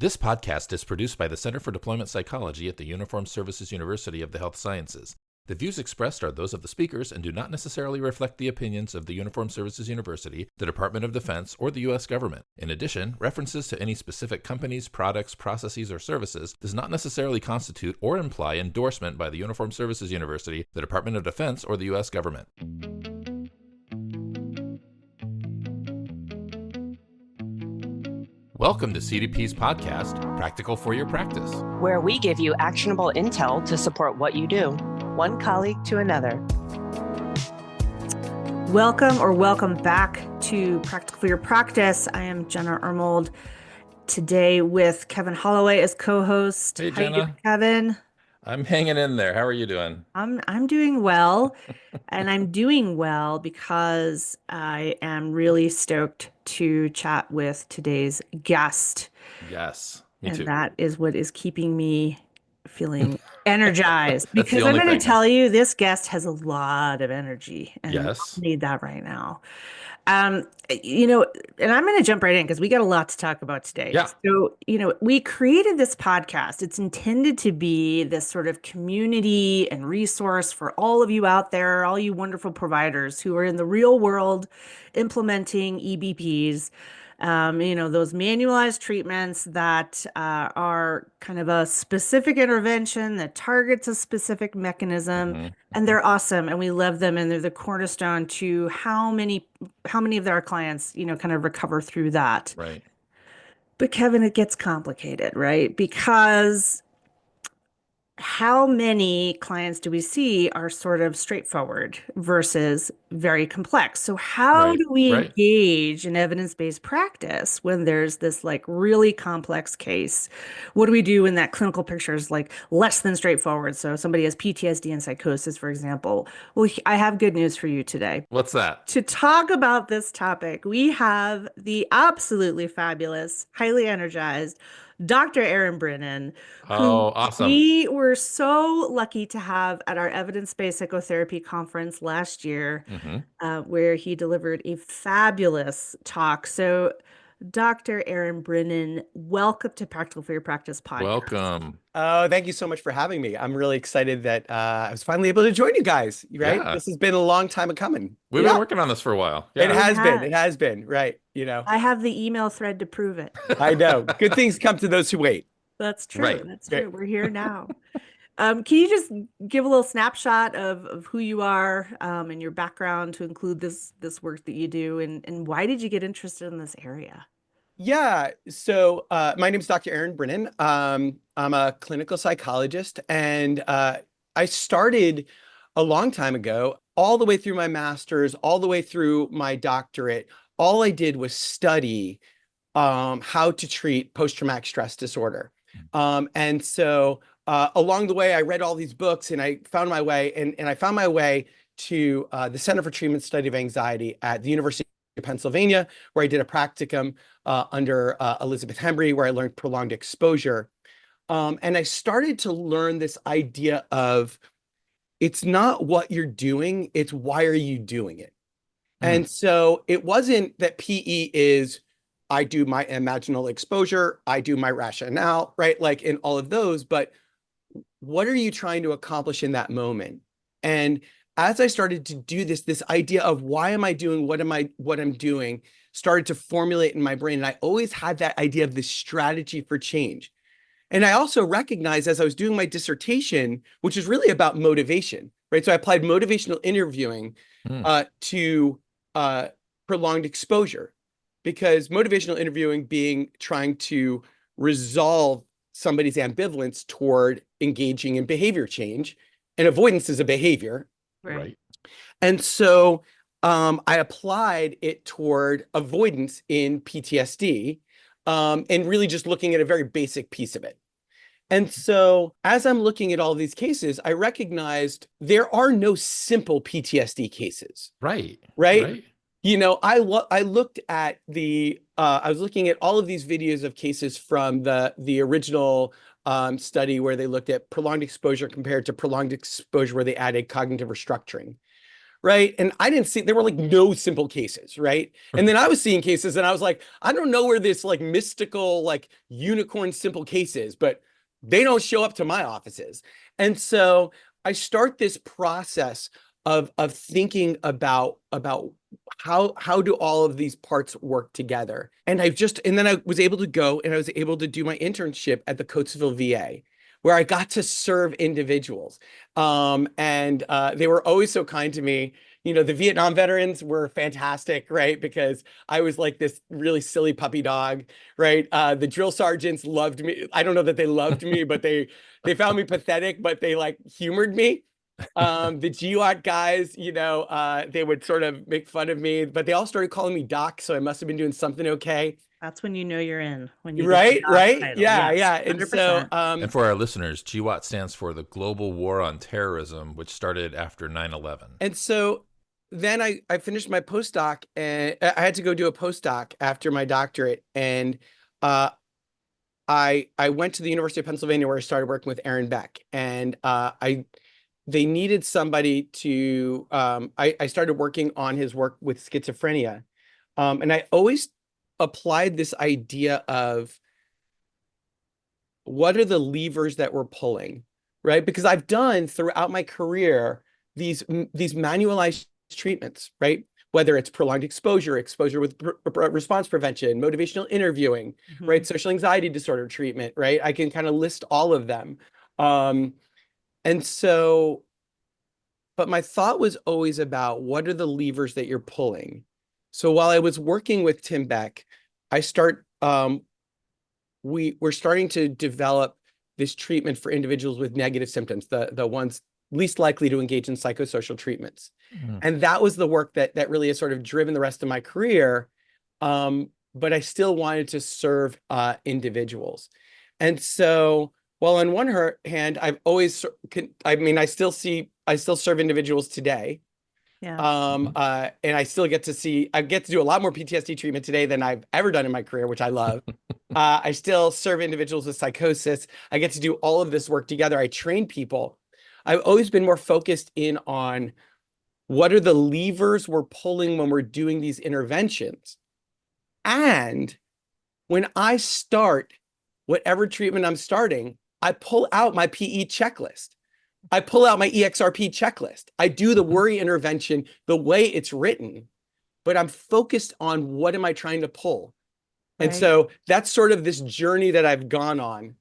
This podcast is produced by the Center for Deployment Psychology at the Uniformed Services University of the Health Sciences. The views expressed are those of the speakers and do not necessarily reflect the opinions of the Uniformed Services University, the Department of Defense, or the U.S. government. In addition, references to any specific companies, products, processes, or services does not necessarily constitute or imply endorsement by the Uniformed Services University, the Department of Defense, or the U.S. government. Welcome to CDP's podcast, Practical for Your Practice, where we give you actionable intel to support what you do, one colleague to another. Welcome back to Practical for Your Practice. I am Jenna Ermold, today with Kevin Holloway as co-host. Hey, How you Jenna. doing, Kevin? I'm hanging in there. How are you doing? I'm doing well, and I'm doing well because I am really stoked to chat with today's guest. Yes, me And too. that is what is keeping me feeling energized, because the I'm only going thing. to tell you, this guest has a lot of energy, and Yes. we need that right now. And I'm going to jump right in because we got a lot to talk about today. Yeah. So, we created this podcast. It's intended to be this sort of community and resource for all of you out there, all you wonderful providers who are in the real world implementing EBPs. Those manualized treatments that are kind of a specific intervention that targets a specific mechanism, and they're awesome, and we love them, and they're the cornerstone to how many of our clients, kind of recover through that. Right. But Kevin, it gets complicated, right? Because how many clients do we see are sort of straightforward versus very complex? So how Right, do we right. engage in evidence-based practice when there's this like really complex case? What do we do when that clinical picture is like less than straightforward? So somebody has PTSD and psychosis, for example. Well, I have good news for you today. What's that? To talk about this topic, we have the absolutely fabulous, highly energized Dr. Aaron Brinen, who Oh, awesome. we were so lucky to have at our evidence-based psychotherapy conference last year, where he delivered a fabulous talk. So, Dr. Aaron Brinen, welcome to Practical for Your Practice podcast. Welcome. Oh, thank you so much for having me. I'm really excited that I was finally able to join you guys, right? Yeah. This has been a long time coming. We've been working on this for a while. Yeah. It has been, right? I have the email thread to prove it. I know. Good things come to those who wait. That's true. Right. That's true. We're here now. Can you just give a little snapshot of who you are and your background to include this work that you do, and why did you get interested in this area? Yeah. So my name is Dr. Aaron Brinen. I'm a clinical psychologist, and I started a long time ago, all the way through my master's, all the way through my doctorate. All I did was study how to treat post-traumatic stress disorder. And so along the way, I read all these books, and I found my way, and I found my way to the Center for Treatment and Study of Anxiety at the University of Pennsylvania, where I did a practicum under Elizabeth Hembry, where I learned prolonged exposure. And I started to learn this idea of it's not what you're doing, it's why are you doing it? And so it wasn't that PE is, I do my imaginal exposure, I do my rationale, right? Like in all of those, but what are you trying to accomplish in that moment? And as I started to do this idea of why am I doing what I'm doing started to formulate in my brain. And I always had that idea of this strategy for change. And I also recognized as I was doing my dissertation, which is really about motivation, right? So I applied motivational interviewing to prolonged exposure, because motivational interviewing being trying to resolve somebody's ambivalence toward engaging in behavior change, and avoidance is a behavior. Right. And so I applied it toward avoidance in PTSD, and really just looking at a very basic piece of it. And so as I'm looking at all these cases, I recognized there are no simple PTSD cases. Right. I looked at I was looking at all of these videos of cases from the original study where they looked at prolonged exposure compared to prolonged exposure where they added cognitive restructuring, right? And I didn't see, there were like no simple cases, right? And then I was seeing cases and I was like, I don't know where this like mystical, like unicorn simple case is, but they don't show up to my offices. And so I start this process of thinking about how do all of these parts work together. And then I was able to go and I was able to do my internship at the Coatesville VA, where I got to serve individuals. And they were always so kind to me. You know, the Vietnam veterans were fantastic, right? Because I was like this really silly puppy dog, right? The drill sergeants loved me. I don't know that they loved me, but they found me pathetic, but they like humored me. The GWAT guys, you know, they would sort of make fun of me, but they all started calling me Doc, so I must have been doing something okay. That's when you know you're in, when you Right, get the right. title. Yeah, Yes, yeah. And 100%. so, And for our listeners, GWAT stands for the Global War on Terrorism, which started after 9/11. And so then I finished my postdoc, and I had to go do a postdoc after my doctorate. And I went to the University of Pennsylvania, where I started working with Beck. And they needed somebody to I started working on his work with schizophrenia. And I always applied this idea of what are the levers that we're pulling, right? Because I've done throughout my career these manualized treatments, right? Whether it's prolonged exposure with response prevention, motivational interviewing, right? Social anxiety disorder treatment, right? I can kind of list all of them. And so, but my thought was always about what are the levers that you're pulling. So while I was working with Tim Beck, we're starting to develop this treatment for individuals with negative symptoms, the ones least likely to engage in psychosocial treatments. And that was the work that really has sort of driven the rest of my career. But I still wanted to serve individuals. And so, well, on one hand, I've always, I still serve individuals today. Yeah. And I get to do a lot more PTSD treatment today than I've ever done in my career, which I love. I still serve individuals with psychosis. I get to do all of this work together. I train people. I've always been more focused in on what are the levers we're pulling when we're doing these interventions. And when I start whatever treatment I'm starting, I pull out my PE checklist. I pull out my EXRP checklist. I do the worry intervention the way it's written, but I'm focused on what am I trying to pull. Right. And so that's sort of this journey that I've gone on.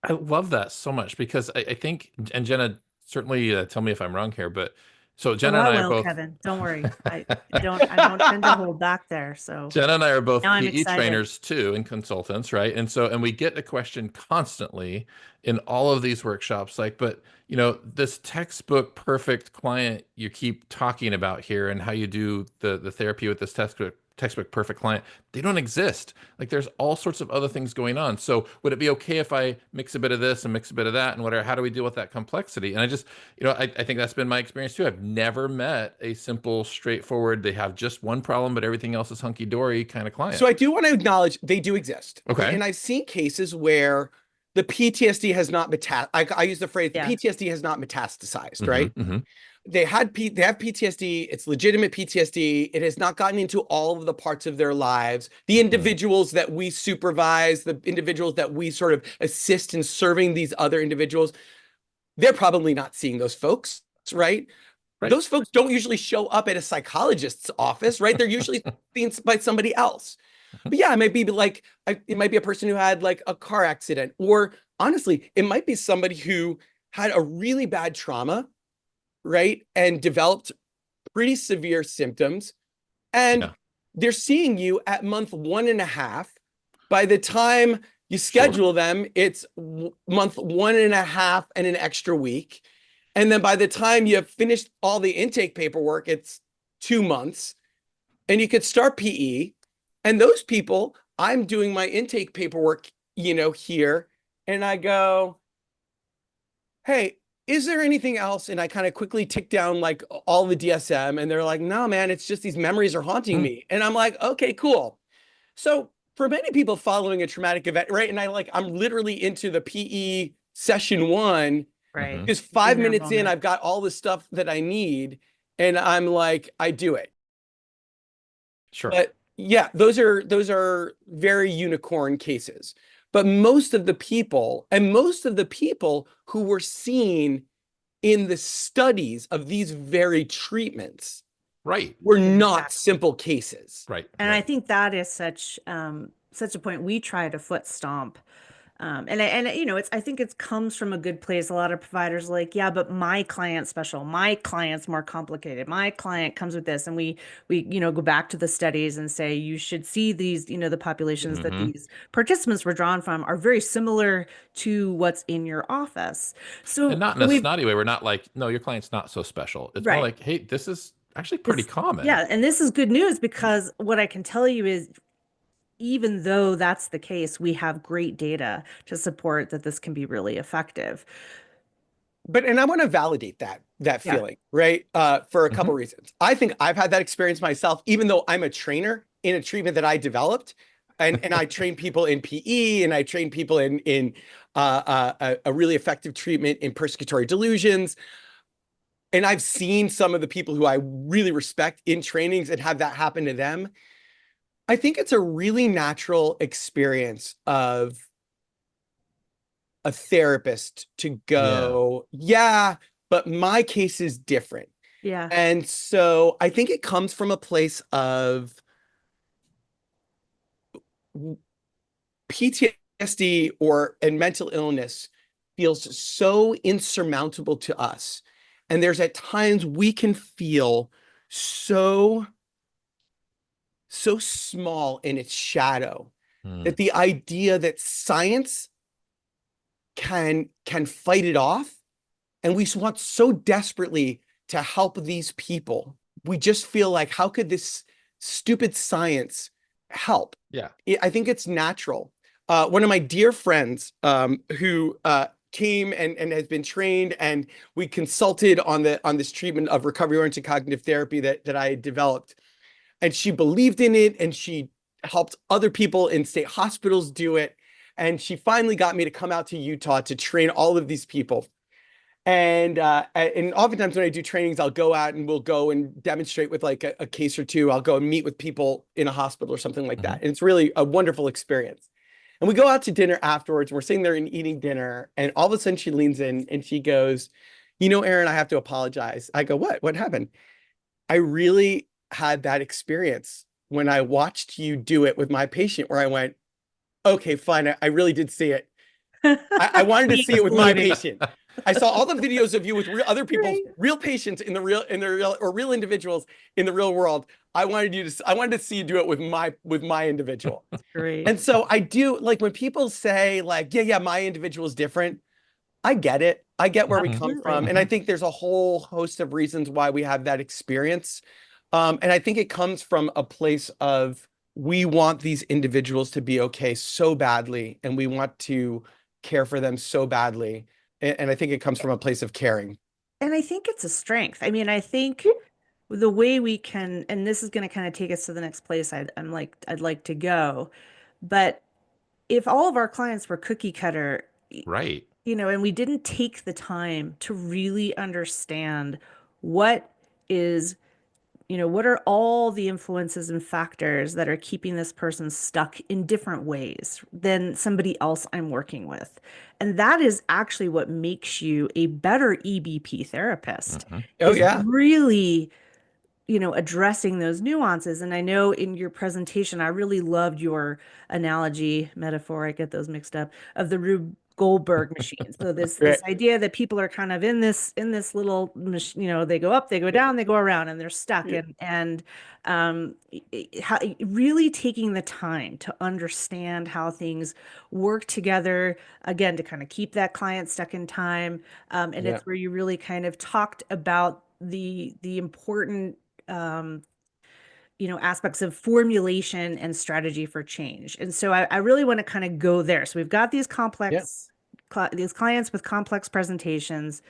I love that so much because I think, and Jenna, certainly tell me if I'm wrong here, but so Jenna and I are both. Kevin, don't worry. I don't tend to hold back there. So Jenna and I are both now PE trainers too and consultants, right? And we get a question constantly in all of these workshops, like, but you know, this textbook perfect client you keep talking about here and how you do the therapy with this textbook perfect client, they don't exist. Like there's all sorts of other things going on. So would it be okay if I mix a bit of this and mix a bit of that and whatever? How do we deal with that complexity? And I just, you know, I think that's been my experience too. I've never met a simple, straightforward, they have just one problem, but everything else is hunky-dory kind of client. So I do want to acknowledge they do exist. Okay. And I've seen cases where the PTSD has not I use the phrase, PTSD has not metastasized, right? They have PTSD. It's legitimate PTSD. It has not gotten into all of the parts of their lives. The individuals that we supervise, the individuals that we sort of assist in serving these other individuals, they're probably not seeing those folks, right? Those folks don't usually show up at a psychologist's office, right? They're usually seen by somebody else. But yeah, it might be like, it might be a person who had like a car accident, or honestly, it might be somebody who had a really bad trauma, right? And developed pretty severe symptoms. And they're seeing you at month 1.5. By the time you schedule them, it's month 1.5 and an extra week. And then by the time you have finished all the intake paperwork, it's 2 months. And you could start PE. And those people, I'm doing my intake paperwork, you know, here. And I go, hey, is there anything else? And I kind of quickly tick down like all the DSM. And they're like, no, man, it's just these memories are haunting me. And I'm like, okay, cool. So for many people following a traumatic event, right? And I'm literally into the PE session 1. Right. Because 5 minutes in, I've got all the stuff that I need. And I'm like, I do it. Sure. But yeah, those are very unicorn cases. But most of the people, and most of the people who were seen in the studies of these very treatments Right. were not Exactly. simple cases. Right. And I Right. think that is such a point we try to foot stomp. It's I think it comes from a good place. A lot of providers are like, yeah, but my client's special. My client's more complicated. My client comes with this, and we go back to the studies and say you should see these, the populations that Hmm. these participants were drawn from are very similar to what's in your office. And So not in a we've snotty way. We're not like, no, your client's not so special. It's more right. like, hey, this is actually pretty This, common. yeah, and this is good news because what I can tell you is even though that's the case, we have great data to support that this can be really effective. And I want to validate that Yeah. feeling, right? For a couple Hmm. reasons. I think I've had that experience myself, even though I'm a trainer in a treatment that I developed, and I train people in PE, and I train people in a really effective treatment in persecutory delusions. And I've seen some of the people who I really respect in trainings and have that happen to them. I think it's a really natural experience of a therapist to Yeah. go, yeah, but my case is different. Yeah. And so I think it comes from a place of PTSD and mental illness feels so insurmountable to us. And there's at times we can feel so small in its shadow Mm. that the idea that science can fight it off, and we want so desperately to help these people. We just feel like, how could this stupid science help? Yeah. I think it's natural. One of my dear friends who came and has been trained, and we consulted on this treatment of recovery-oriented cognitive therapy that I had developed. And she believed in it, and she helped other people in state hospitals do it. And she finally got me to come out to Utah to train all of these people. And oftentimes when I do trainings, I'll go out and we'll go and demonstrate with like a case or two. I'll go and meet with people in a hospital or something like Hmm. that. And it's really a wonderful experience. And we go out to dinner afterwards, and we're sitting there and eating dinner. And all of a sudden she leans in and she goes, Aaron, I have to apologize. I go, what? What happened? I really had that experience when I watched you do it with my patient, where I went, okay, fine. I really did see it. I wanted to see Seeing it is with my believing. patient. I saw all the videos of you with other people's Right. real patients in the real, or real individuals in the real world. I wanted to see you do it with my individual. Great. And so I do, like, when people say like, yeah, my individual is different. I get it. I get where we Hmm. come from. Absolutely. And I Hmm. think there's a whole host of reasons why we have that experience. And I think it comes from a place of, we want these individuals to be okay so badly, and we want to care for them so badly. And I think it comes from a place of caring. And I think it's a strength. I mean, I think the way we can, and this is going to kind of take us to the next place I'd like to go, but if all of our clients were cookie cutter, Right. and we didn't take the time to really understand what is, what are all the influences and factors that are keeping this person stuck in different ways than somebody else I'm working with. And that is actually what makes you a better EBP therapist, Hmm. Oh is yeah. really addressing those nuances. And I know in your presentation, I really loved your analogy, metaphor, I get those mixed up, of the Rube Goldberg machine. So this Right. idea that people are kind of in this little machine, they go up, they go down, they go around, and they're stuck. Yeah. And really taking the time to understand how things work together, again, to kind of keep that client stuck in time. And Yeah. it's where you really kind of talked about the important um, aspects of formulation and strategy for change. And so I really want to kind of go there. So we've got Yeah. these clients with complex presentations,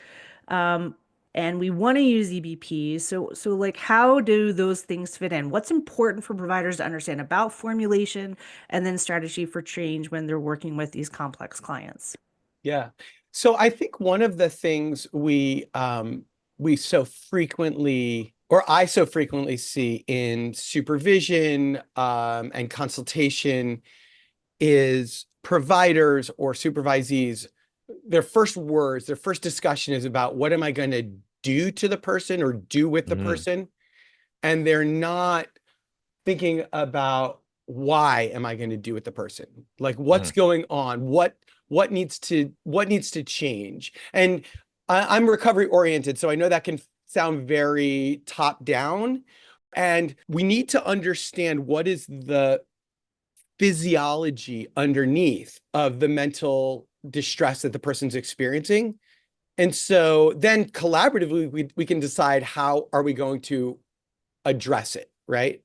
um, and we want to use EBPs. So like, how do those things fit in? What's important for providers to understand about formulation and then strategy for change when they're working with these complex clients? Yeah. So I think one of the things we so frequently or I so frequently see in supervision and consultation is providers or supervisees, their first words, their first discussion is about what am I going to do to the person or do with the Mm, person? And they're not thinking about why am I going to do with the person? Like what's mm, going on? What needs to change? And I'm recovery oriented, so I know that can sound very top down. And we need to understand what is the physiology underneath of the mental distress that the person's experiencing. And so then collaboratively, we can decide how are we going to address it, right?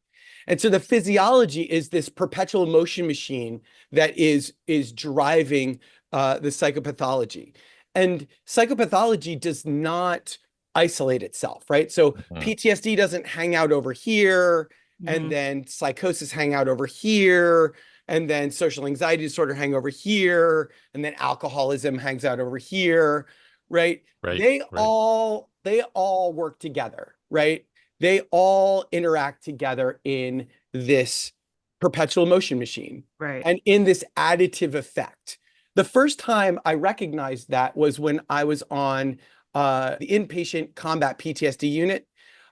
And so the physiology is this perpetual motion machine that is driving the psychopathology. And psychopathology does not isolate itself, right? So mm. PTSD doesn't hang out over here, and Mhm. then psychosis hang out over here, and then social anxiety disorder hang over here, and then alcoholism hangs out over here, right? Right, They right. all work together, right? They all interact together in this perpetual motion machine Right. and in this additive effect. The first time I recognized that was when I was on the inpatient combat PTSD unit,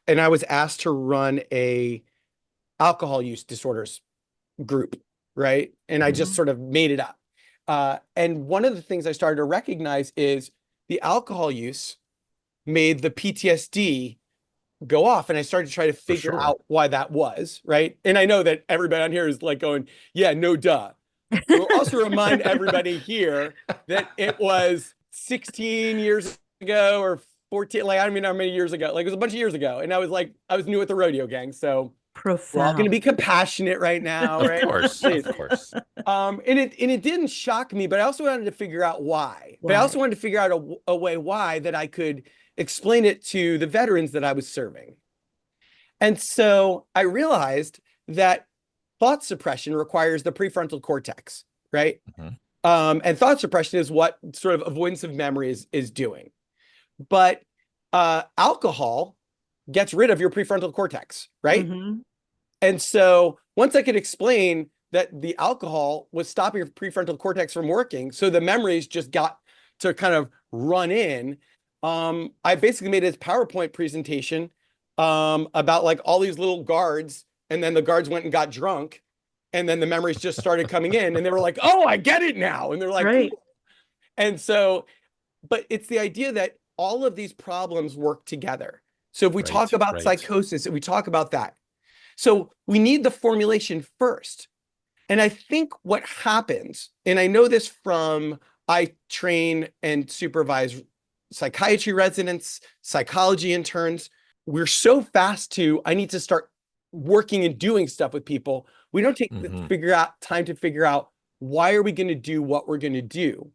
and I was asked to run a alcohol use disorders group, right? And I just Mhm. sort of made it up. And one of the things I started to recognize is the alcohol use made the PTSD go off, and I started to try to For figure sure. out why that was, right? And I know that everybody on here is like going, yeah, no duh. We'll also remind everybody here that it was 16 years ago or 14, like I don't even know how many years ago. Like it was a bunch of years ago. And I was like, I was new at the rodeo gang. So we're all going to Profound. be compassionate right now, Of right? course, Please. of course. And it didn't shock me, but I also wanted to figure out why. But I also Why? wanted to figure out a way why that I could explain it to the veterans that I was serving. And so I realized that thought suppression requires the prefrontal cortex, right? Mhm. And thought suppression is what sort of avoidance of memory is doing. But alcohol gets rid of your prefrontal cortex, right? Hmm. And so once I could explain that the alcohol was stopping your prefrontal cortex from working, so the memories just got to kind of run in. I basically made a PowerPoint presentation about like all these little guards, and then the guards went and got drunk, and then the memories just started coming in, and they were like, "Oh, I get it now," and they're like, "Cool." Right. And so, but it's the idea that all of these problems work together. So if we talk Right, about right. psychosis, if we talk about that, so we need the formulation first. And I think what happens, and I know this from I train and supervise psychiatry residents, psychology interns. We're so fast to, I need to start working and doing stuff with people. We don't take the Hmm. figure out time to figure out why are we going to do what we're going to do.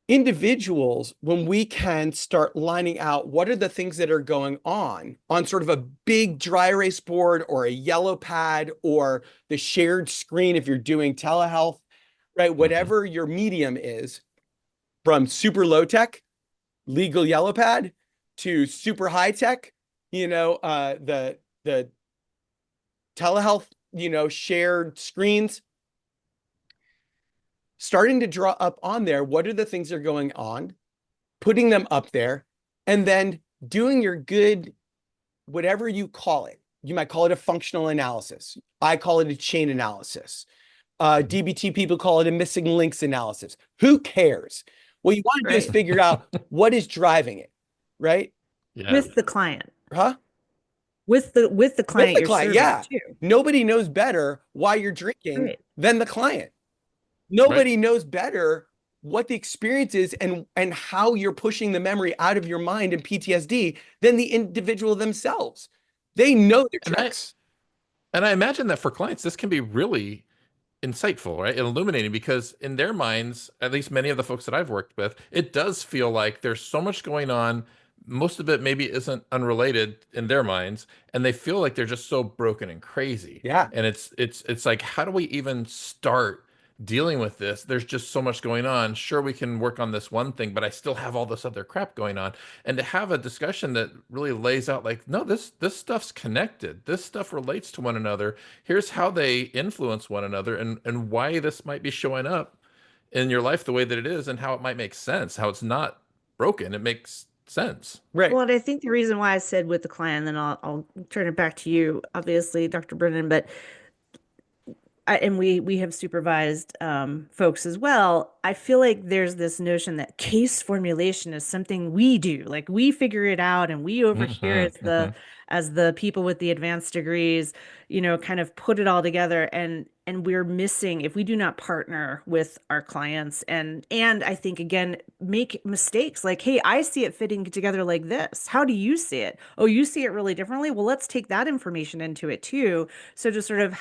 Individuals, when we can start lining out what are the things that are going on sort of a big dry erase board or a yellow pad or the shared screen if you're doing telehealth, right? Hmm. Whatever your medium is, from super low tech, legal yellow pad, to super high tech, the telehealth, shared screens, starting to draw up on there what are the things that are going on, putting them up there, and then doing your good, whatever you call it. You might call it a functional analysis. I call it a chain analysis. DBT people call it a missing links analysis. Who cares? What you want to do is Right. figure out what is driving it, right? Yeah. With the client. Huh? With the With client the you're client, serving yeah. too. Nobody knows better why you're drinking Right. than the client. Right. Nobody knows better what the experience is and how you're pushing the memory out of your mind and PTSD than the individual themselves. They know their And I tricks. and I imagine that for clients, this can be really insightful, right? And illuminating because in their minds, at least many of the folks that I've worked with, it does feel like there's so much going on. Most of it maybe isn't unrelated in their minds, and they feel like they're just so broken and crazy. Yeah. And it's like, how do we even start dealing with this. There's just so much going on. Sure, we can work on this one thing, but I still have all this other crap going on. And to have a discussion that really lays out like, no, this stuff's connected. This stuff relates to one another. Here's how they influence one another and why this might be showing up in your life the way that it is and how it might make sense, how it's not broken. It makes sense. Right. Well, and I think the reason why I said with the client, then I'll turn it back to you, obviously, Dr. Brennan, but and we have supervised folks as well. I feel like there's this notion that case formulation is something we do, like we figure it out, and we over here Hmm. Hmm. as the people with the advanced degrees, kind of put it all together, and we're missing if we do not partner with our clients, and I think again make mistakes like, hey, I see it fitting together like this. How do you see it? Oh, you see it really differently. Well, let's take that information into it too. So to sort of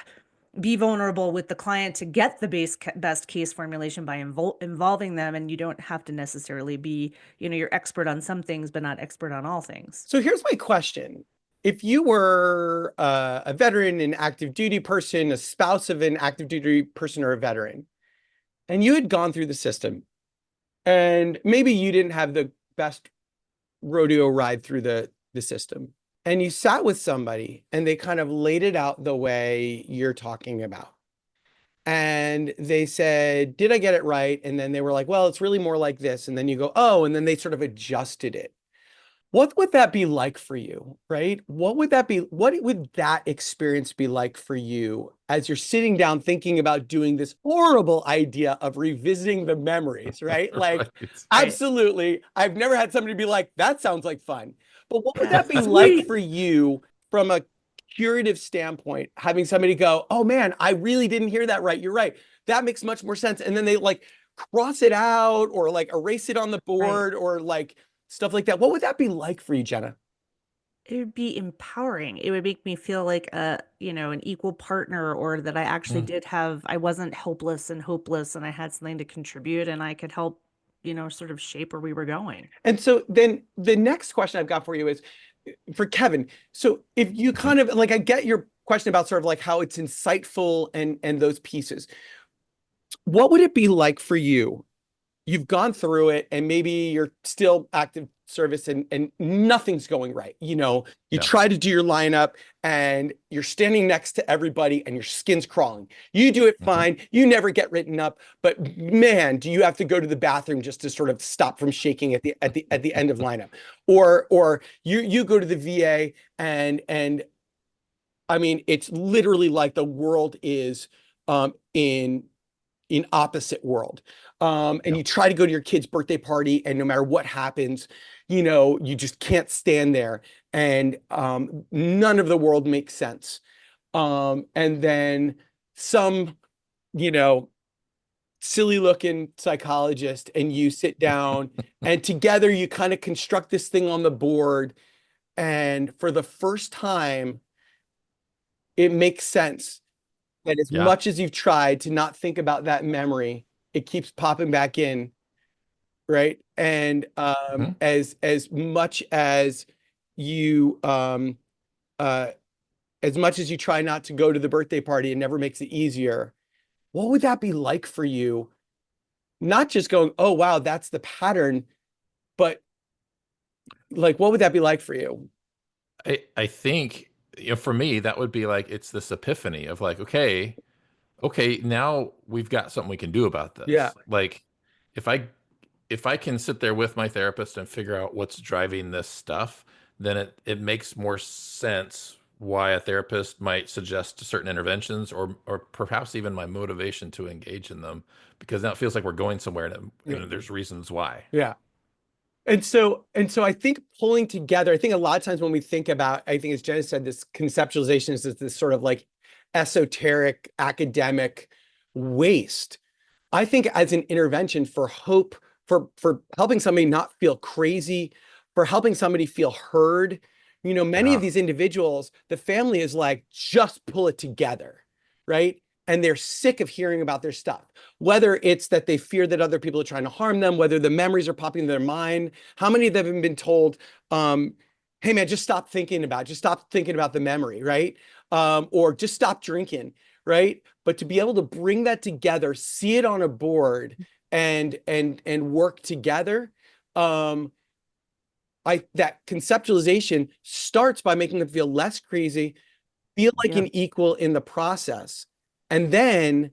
be vulnerable with the client to get the best case formulation by involving them, and you don't have to necessarily be, you're expert on some things but not expert on all things. So here's my question. If you were a veteran, an active duty person, a spouse of an active duty person or a veteran, and you had gone through the system, and maybe you didn't have the best rodeo ride through the system, and you sat with somebody and they kind of laid it out the way you're talking about. And they said, did I get it right? And then they were like, well, it's really more like this. And then you go, oh, and then they sort of adjusted it. What would that be like for you, right? What would that experience be like for you as you're sitting down thinking about doing this horrible idea of revisiting the memories, right? Like, Right. absolutely. I've never had somebody be like, that sounds like fun. But what would Yeah. that be like Sweet. for you from a curative standpoint, having somebody go, oh man, I really didn't hear that right. You're right. That makes much more sense. And then they like cross it out or like erase it on the Right. board or like stuff like that. What would that be like for you, Jenna? It would be empowering. It would make me feel like an equal partner, or that I actually I wasn't helpless and hopeless, and I had something to contribute, and I could help, sort of shape where we were going. And so then the next question I've got for you is for Kevin. So if you kind of like, I get your question about sort of like how it's insightful and those pieces. What would it be like for you? You've gone through it and maybe you're still active service and nothing's going right. You Yeah. try to do your lineup and you're standing next to everybody and your skin's crawling. You do it fine. You never get written up, but man, do you have to go to the bathroom just to sort of stop from shaking at the end of lineup. Or you go to the VA and I mean, it's literally like the world is in opposite world. And you try to go to your kid's birthday party, and no matter what happens, you just can't stand there. And none of the world makes sense. And then some, silly looking psychologist and you sit down and together you kind of construct this thing on the board. And for the first time, it makes sense that as Yeah. much as you've tried to not think about that memory, it keeps popping back in, right? And as much as you as much as you try not to go to the birthday party, it never makes it easier. What would that be like for you? Not just going, oh wow, that's the pattern, but like, what would that be like for you? I think, for me, that would be like, it's this epiphany of like, okay, now we've got something we can do about Yeah. this. Like, if I if I can sit there with my therapist and figure out what's driving this stuff, then it makes more sense why a therapist might suggest certain interventions or perhaps even my motivation to engage in them, because now it feels like we're going somewhere and there's reasons why. Yeah. And so I think pulling together, I think a lot of times when we think about, I think as Jenna said, this conceptualization is this sort of like esoteric academic waste. I think as an intervention for hope, for helping somebody not feel crazy, for helping somebody feel heard, many of Yeah. these individuals, the family is like, just pull it together, right? And they're sick of hearing about their stuff, whether it's that they fear that other people are trying to harm them, whether the memories are popping in their mind. How many of them have been told, hey man, just stop thinking about the memory, right? Or just stop drinking, right? But to be able to bring that together, see it on a board and work together, that conceptualization starts by making them feel less crazy, feel like an equal in the process. And then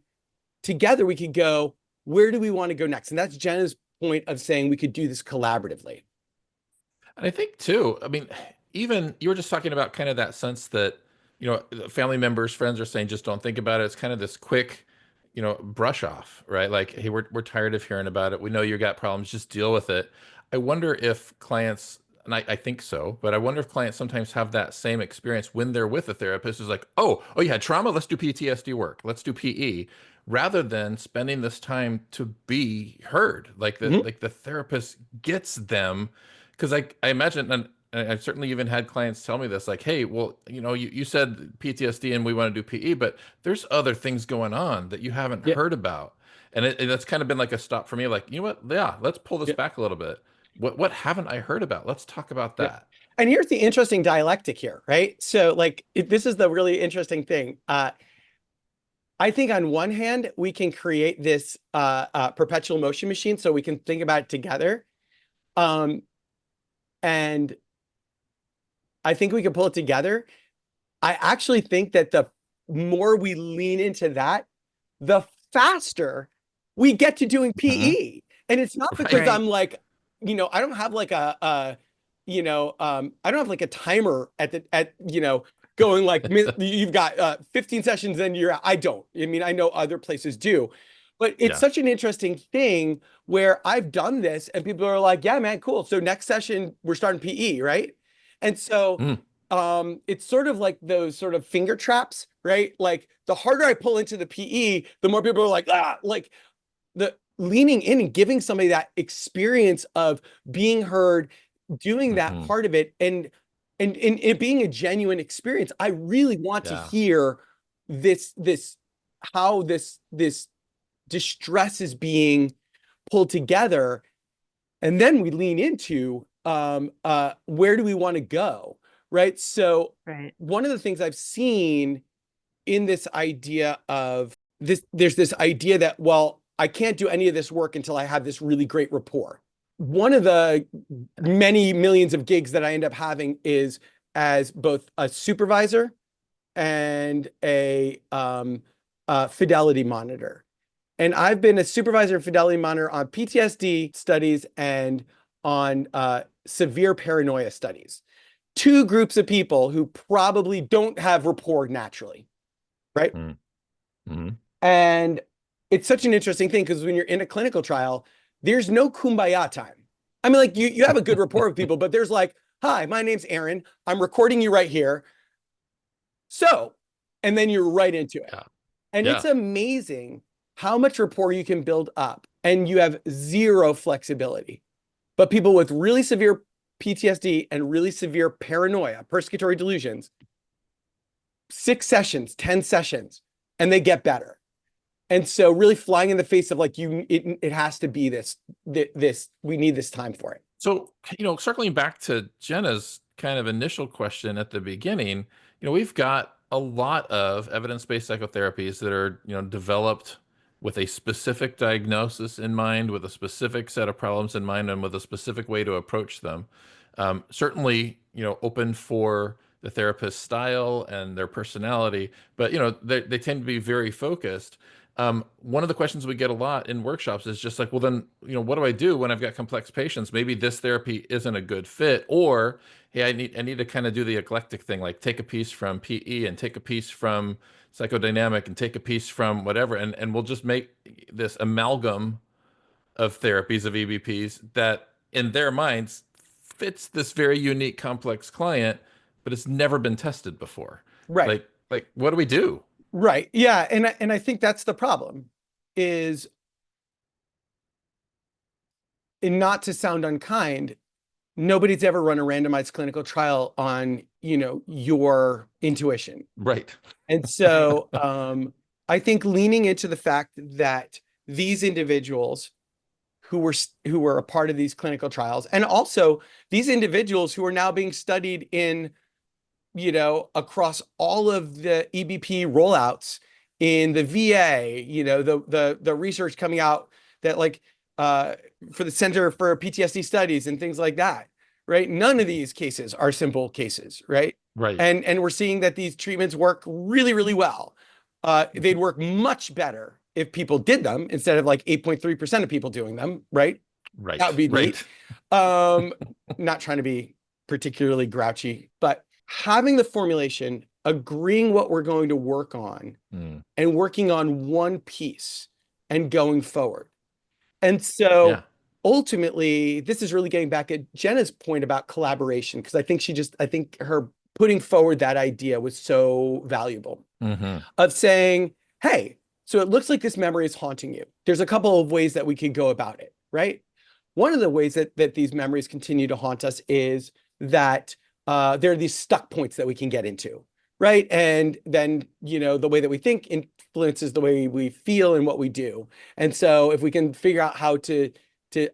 together we could go, where do we want to go next? And that's Jenna's point of saying we could do this collaboratively. And I think too, I mean, even you were just talking about kind of that sense that, family members, friends are saying, just don't think about it. It's kind of this quick, brush off, right? Like, hey, we're tired of hearing about it. We know you got problems, just deal with it. I wonder if clients, and I think so, but I wonder if clients sometimes have that same experience when they're with a therapist who's like, oh, you had trauma, let's do PTSD work, let's do PE, rather than spending this time to be heard. Like the therapist gets them. Because I imagine, and I've certainly even had clients tell me this, like, hey, well, you said PTSD and we want to do PE, but there's other things going on that you haven't heard about. And that's kind of been like a stop for me. Like, you know what? Yeah, let's pull this back a little bit. What haven't I heard about? Let's talk about that. And here's the interesting dialectic here, right? So like, this is the really interesting thing. I think on one hand, we can create this perpetual motion machine so we can think about it together. And I think we can pull it together. I actually think that the more we lean into that, the faster we get to doing PE. And it's not because I'm like, I don't have like I don't have like a timer going like, you've got 15 sessions and you're out. I don't. I mean, I know other places do. But it's such an interesting thing where I've done this and people are like, yeah, man, cool. So next session, we're starting PE, right? And so it's sort of like those sort of finger traps, right? Like the harder I pull into the PE, the more people are like, like the leaning in and giving somebody that experience of being heard, doing that part of it, and it being a genuine experience. I really want to hear how this distress is being pulled together, and then we lean into where do we want to go, right? So one of the things I've seen in this idea of this, there's this idea that, well, I can't do any of this work until I have this really great rapport. One of the many millions of gigs that I end up having is as both a supervisor and a fidelity monitor. And I've been a supervisor and fidelity monitor on PTSD studies and on severe paranoia studies. Two groups of people who probably don't have rapport naturally, right? And it's such an interesting thing because when you're in a clinical trial, there's no kumbaya time. I mean, like you have a good rapport with people, but there's like, hi, my name's Aaron. I'm recording you right here. So, and then you're right into it. And it's amazing how much rapport you can build up, and you have zero flexibility. But people with really severe PTSD and really severe paranoia, persecutory delusions, 6 sessions, 10 sessions, and they get better. And so really flying in the face of like, it has to be this, we need this time for it. So, circling back to Jenna's kind of initial question at the beginning, we've got a lot of evidence-based psychotherapies that are, developed with a specific diagnosis in mind, with a specific set of problems in mind, and with a specific way to approach them. Certainly, open for the therapist's style and their personality, but they tend to be very focused. One of the questions we get a lot in workshops is just like, well, then, what do I do when I've got complex patients? Maybe this therapy isn't a good fit, or hey, I need to kind of do the eclectic thing, like take a piece from PE and take a piece from psychodynamic and take a piece from whatever, and we'll just make this amalgam of therapies of EBPs that in their minds fits this very unique complex client, but it's never been tested before. Right. Like what do we do? Right. Yeah. And I think that's the problem is, and not to sound unkind, nobody's ever run a randomized clinical trial on, your intuition. Right. And so I think leaning into the fact that these individuals who were a part of these clinical trials, and also these individuals who are now being studied in, across all of the EBP rollouts in the VA, the research coming out that like for the Center for PTSD Studies and things like that, right? None of these cases are simple cases, right? Right. And we're seeing that these treatments work really, really well. They'd work much better if people did them instead of like 8.3% of people doing them, right? Right. That would be Right. neat. Not trying to be particularly grouchy, but having the formulation, agreeing what we're going to work on, and working on one piece and going forward. And so ultimately, this is really getting back at Jenna's point about collaboration, because I think her putting forward that idea was so valuable of saying, hey, so it looks like this memory is haunting you. There's a couple of ways that we could go about it, right? One of the ways that these memories continue to haunt us is that there are these stuck points that we can get into, right? And then, the way that we think influences the way we feel and what we do. And so if we can figure out how to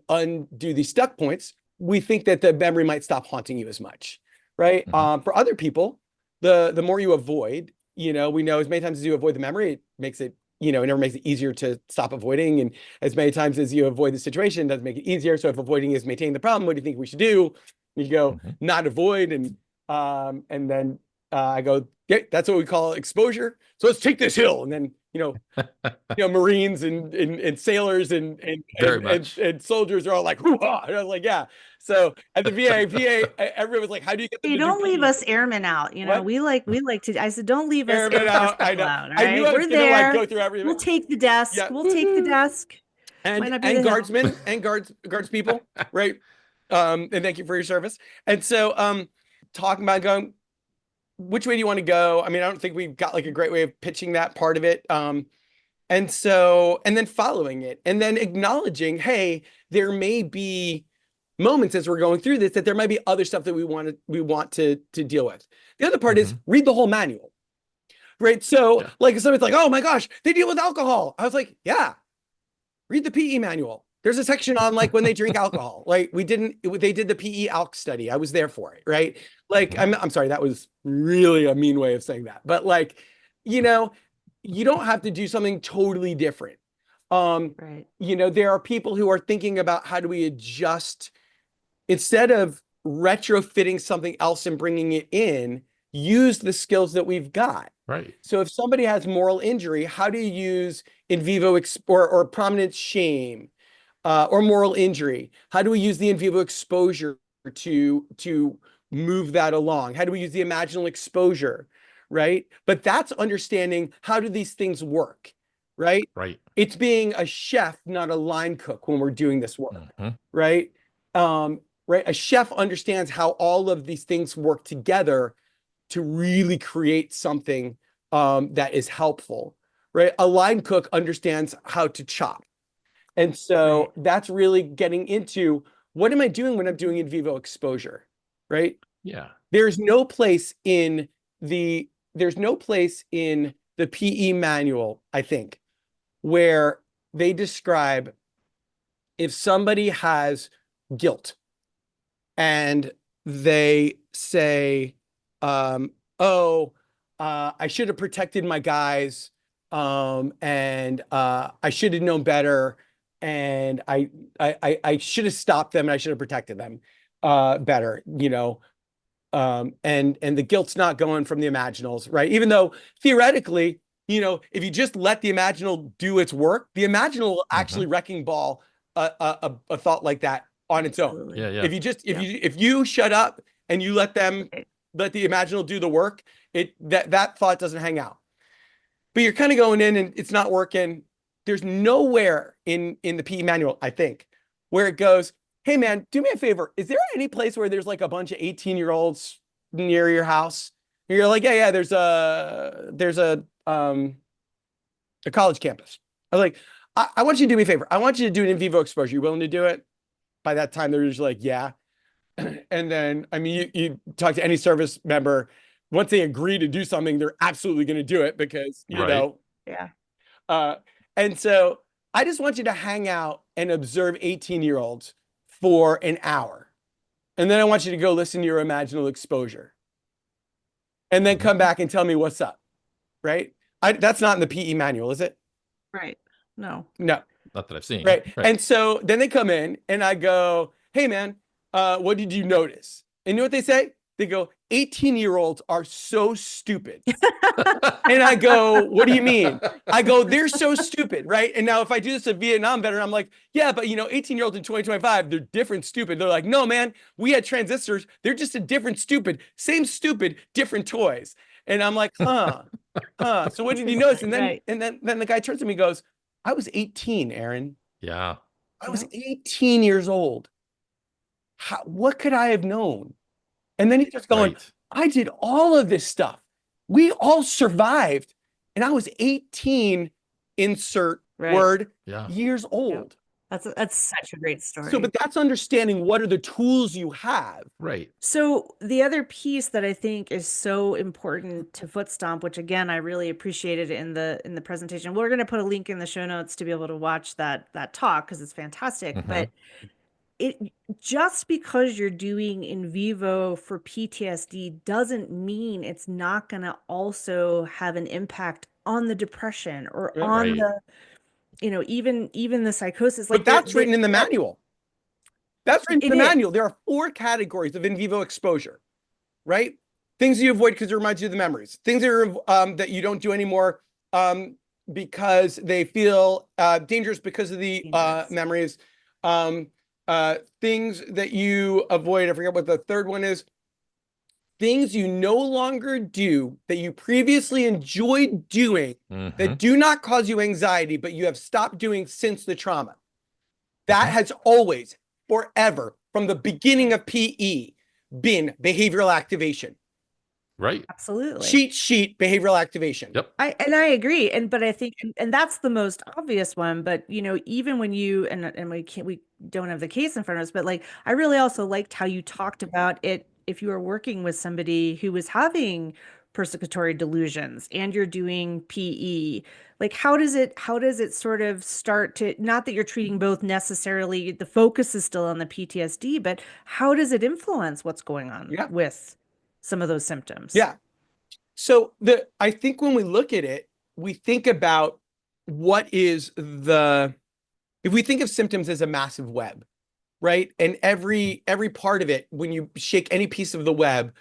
undo these stuck points, we think that the memory might stop haunting you as much, right? For other people, the more you avoid, we know as many times as you avoid the memory, it makes it, it never makes it easier to stop avoiding. And as many times as you avoid the situation, it doesn't make it easier. So if avoiding is maintaining the problem, what do you think we should do? You go not avoid. And then I go, yeah, that's what we call exposure. So let's take this hill. And then, Marines and sailors and soldiers are all like, hoo-ha. And I was like, yeah. So at the VA, everyone was like, how do you get them You to don't do leave PE? us airmen out. We like to. I said, don't leave us Airmen out. I know. out. All I knew right? I was We're gonna there. go through everything. We'll take the desk. Yeah. We'll take the desk. Might not be the hill. Guardsmen and guards people, right? And thank you for your service. And so talking about going, which way do you want to go? I mean, I don't think we've got like a great way of pitching that part of it. And then following it and then acknowledging, hey, there may be moments as we're going through this that there might be other stuff that we want to deal with. The other part is read the whole manual, right? So like if somebody's like, oh my gosh, they deal with alcohol. I was like, yeah, read the PE manual. There's a section on like when they drink alcohol. Like they did the PE alc study. I was there for it, right? Like I'm sorry, that was really a mean way of saying that. But like, you don't have to do something totally different. Right. There are people who are thinking about how do we adjust instead of retrofitting something else and bringing it in, use the skills that we've got. Right. So if somebody has moral injury, how do you use in vivo or prominent shame or moral injury? How do we use the in vivo exposure to move that along? How do we use the imaginal exposure? Right. But that's understanding how do these things work, right? Right. It's being a chef, not a line cook when we're doing this work, right? Right. A chef understands how all of these things work together to really create something that is helpful, right? A line cook understands how to chop. And so that's really getting into what am I doing when I'm doing in vivo exposure, right? Yeah. There's no place in the PE manual, I think, where they describe if somebody has guilt and they say, I should have protected my guys, and I should have known better, and I should have stopped them, and I should have protected them better, and the guilt's not going from the imaginals, right? Even though theoretically, if you just let the imaginal do its work, the imaginal will actually wrecking ball a thought like that on its own. Yeah. If you shut up and you let the imaginal do the work, that thought doesn't hang out. But you're kind of going in and it's not working. There's nowhere in the PE manual, I think, where it goes, hey man, do me a favor. Is there any place where there's like a bunch of 18-year-olds near your house? And you're like, yeah, there's a college campus. I was like, I want you to do me a favor. I want you to do an in vivo exposure. You willing to do it? By that time, they're usually like, yeah. And then, I mean, you talk to any service member, once they agree to do something, they're absolutely going to do it because, you know. Yeah. And so I just want you to hang out and observe 18-year-olds for an hour. And then I want you to go listen to your imaginal exposure. And then come back and tell me what's up, right? That's not in the PE manual, is it? Right. No. No. Not that I've seen. Right. And so then they come in and I go, hey man, what did you notice? And you know what they say? They go, 18-year-olds are so stupid. And I go, what do you mean? I go, they're so stupid, right? And now if I do this at Vietnam veteran, I'm like, yeah, but 18-year-olds in 2025, they're different stupid. They're like, no, man, we had transistors. They're just a different stupid, same stupid, different toys. And I'm like, huh. So what did you notice? And then Right. and then the guy turns to me and goes, I was 18, Aaron. Yeah. I was 18 years old. What could I have known? And then he starts going, Right. I did all of this stuff. We all survived. And I was 18, insert word, years old. That's such a great story. So, but that's understanding what are the tools you have. Right. So the other piece that I think is so important to foot stomp, which again I really appreciated in the presentation. We're going to put a link in the show notes to be able to watch that talk because it's fantastic. But it just because you're doing in vivo for PTSD doesn't mean it's not going to also have an impact on the depression or on the even the psychosis. But that's written in the manual. That's written in the manual. There are 4 categories of in vivo exposure, right? Things you avoid because it reminds you of the memories. Things that are that you don't do anymore because they feel dangerous because of the memories. Things that you avoid. I forget what the third one is. Things you no longer do that you previously enjoyed doing that do not cause you anxiety, but you have stopped doing since the trauma. That has always, forever, from the beginning of PE, been behavioral activation. Right. Absolutely. Cheat sheet behavioral activation. Yep. I agree. But I think, and that's the most obvious one, but even when you, and we don't have the case in front of us, but I really also liked how you talked about it. If you are working with somebody who was having persecutory delusions and you're doing PE, how does it sort of start to, not that you're treating both necessarily, the focus is still on the PTSD, but how does it influence what's going on with some of those symptoms? Yeah. So I think when we look at it, we think about if we think of symptoms as a massive web, right? And every part of it, when you shake any piece of the web,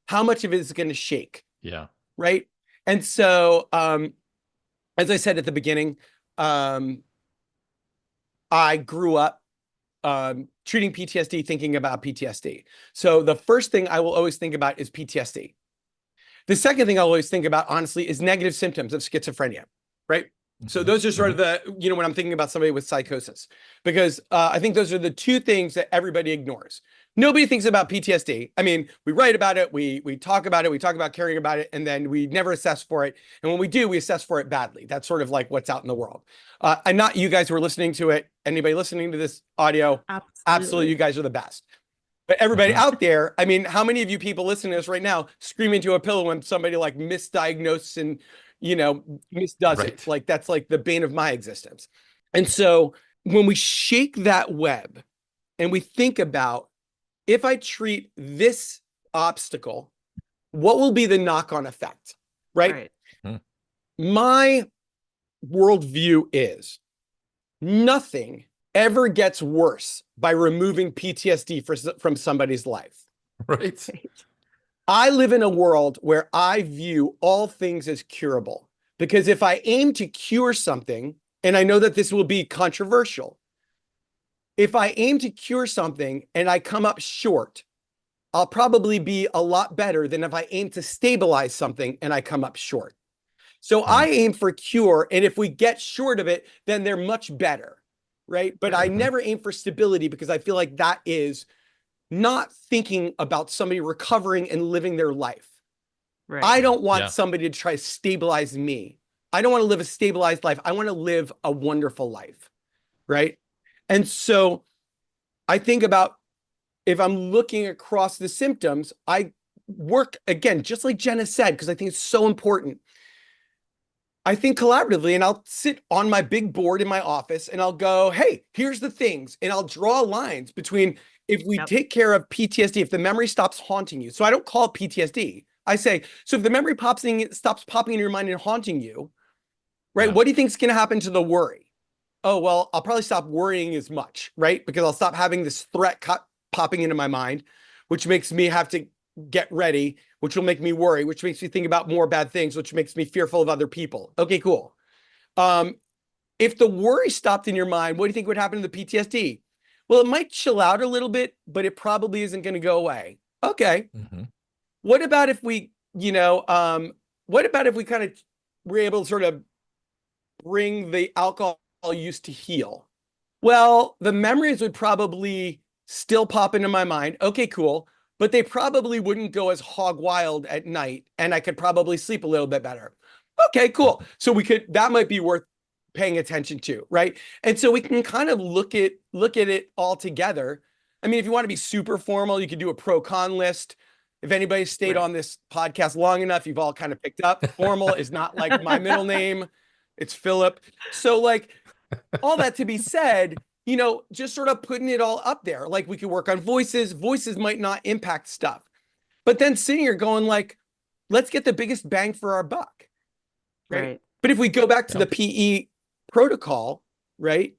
how much of it is going to shake? Yeah. Right. And so, as I said at the beginning, I grew up treating PTSD, thinking about PTSD. So the first thing I will always think about is PTSD. The second thing I'll always think about, honestly, is negative symptoms of schizophrenia, right? So those are sort of the, when I'm thinking about somebody with psychosis, because I think those are the 2 things that everybody ignores. Nobody thinks about PTSD. I mean, we write about it, we talk about it, we talk about caring about it, and then we never assess for it. And when we do, we assess for it badly. That's sort of like what's out in the world. And not you guys who are listening to it, anybody listening to this audio, absolutely, you guys are the best. But everybody out there, I mean, how many of you people listening to this right now scream into a pillow when somebody misdiagnosed and, misdoes it? That's the bane of my existence. And so when we shake that web and we think about, if I treat this obstacle, what will be the knock-on effect, right? My worldview is nothing ever gets worse by removing PTSD from somebody's life. Right. I live in a world where I view all things as curable, because if I aim to cure something, and I know that this will be controversial, if I aim to cure something and I come up short, I'll probably be a lot better than if I aim to stabilize something and I come up short. So I aim for cure, and if we get short of it, then they're much better, right? But I never aim for stability, because I feel like that is not thinking about somebody recovering and living their life. Right. I don't want somebody to try to stabilize me. I don't want to live a stabilized life. I want to live a wonderful life, right? And so I think about, if I'm looking across the symptoms, I work, again, just like Jenna said, because I think it's so important. I think collaboratively, and I'll sit on my big board in my office and I'll go, hey, here's the things. And I'll draw lines between, if we take care of PTSD, if the memory stops haunting you. So I don't call it PTSD. I say, so if the memory stops popping in your mind and haunting you, right? Yeah. What do you think is going to happen to the worry? Oh, well, I'll probably stop worrying as much, right? Because I'll stop having this threat popping into my mind, which makes me have to get ready, which will make me worry, which makes me think about more bad things, which makes me fearful of other people. Okay, cool. If the worry stopped in your mind, what do you think would happen to the PTSD? Well, it might chill out a little bit, but it probably isn't going to go away. Okay. Mm-hmm. What about if we, what about if we kind of were able to sort of bring the alcohol use to heal? Well, the memories would probably still pop into my mind. Okay, cool. But they probably wouldn't go as hog wild at night, and I could probably sleep a little bit better. Okay, cool. So that might be worth paying attention to, right? And so we can kind of look at it all together. I mean, if you want to be super formal, you could do a pro-con list. If anybody stayed on this podcast long enough, you've all kind of picked up formal is not like my middle name. It's Philip. So like all that to be said, just sort of putting it all up there. Like we could work on voices. Voices might not impact stuff. But then sitting here going like, let's get the biggest bang for our buck. Right. But if we go back to the PE protocol, right?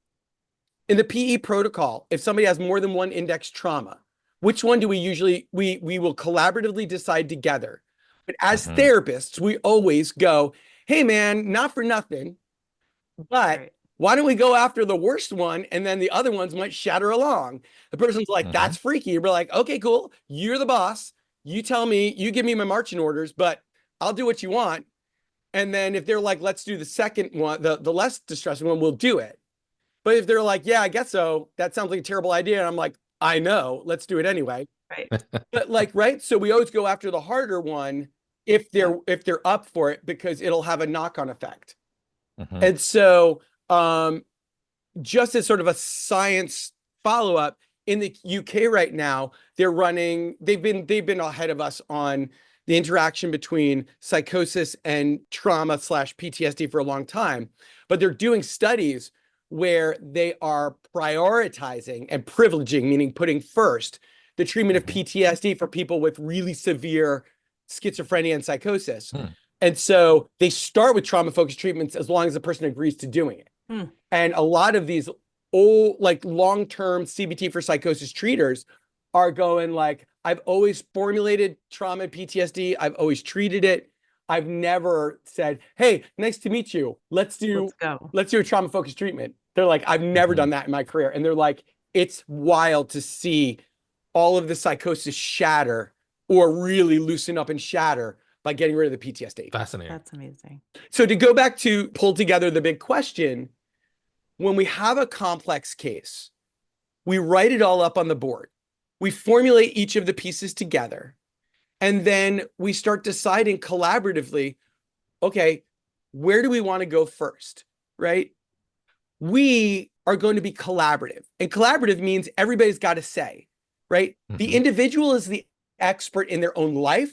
In the PE protocol, if somebody has more than one index trauma, which one do we usually, we will collaboratively decide together. But as therapists, we always go, hey man, not for nothing, but why don't we go after the worst one? And then the other ones might shatter along. The person's like, that's freaky. We're like, okay, cool. You're the boss. You tell me, you give me my marching orders, but I'll do what you want. And then if they're like, let's do the second one, the less distressing one, we'll do it. But if they're like, yeah, I guess so, that sounds like a terrible idea. And I'm like, I know, let's do it anyway. Right. But like, right. So we always go after the harder one if they're up for it, because it'll have a knock-on effect. And so just as sort of a science follow-up, in the UK right now, they've been ahead of us on the interaction between psychosis and trauma/PTSD for a long time. But they're doing studies where they are prioritizing and privileging, meaning putting first, the treatment of PTSD for people with really severe schizophrenia and psychosis. And so they start with trauma-focused treatments as long as the person agrees to doing it. And a lot of these old, like long-term CBT for psychosis treaters are going like, I've always formulated trauma and PTSD. I've always treated it. I've never said, hey, nice to meet you. Let's do a trauma-focused treatment. They're like, I've never done that in my career. And they're like, it's wild to see all of the psychosis shatter or really loosen up and shatter by getting rid of the PTSD. Fascinating. That's amazing. So to go back to pull together the big question, when we have a complex case, we write it all up on the board. We formulate each of the pieces together. And then we start deciding collaboratively, okay, where do we want to go first, right? We are going to be collaborative. And collaborative means everybody's got to say, right? The individual is the expert in their own life,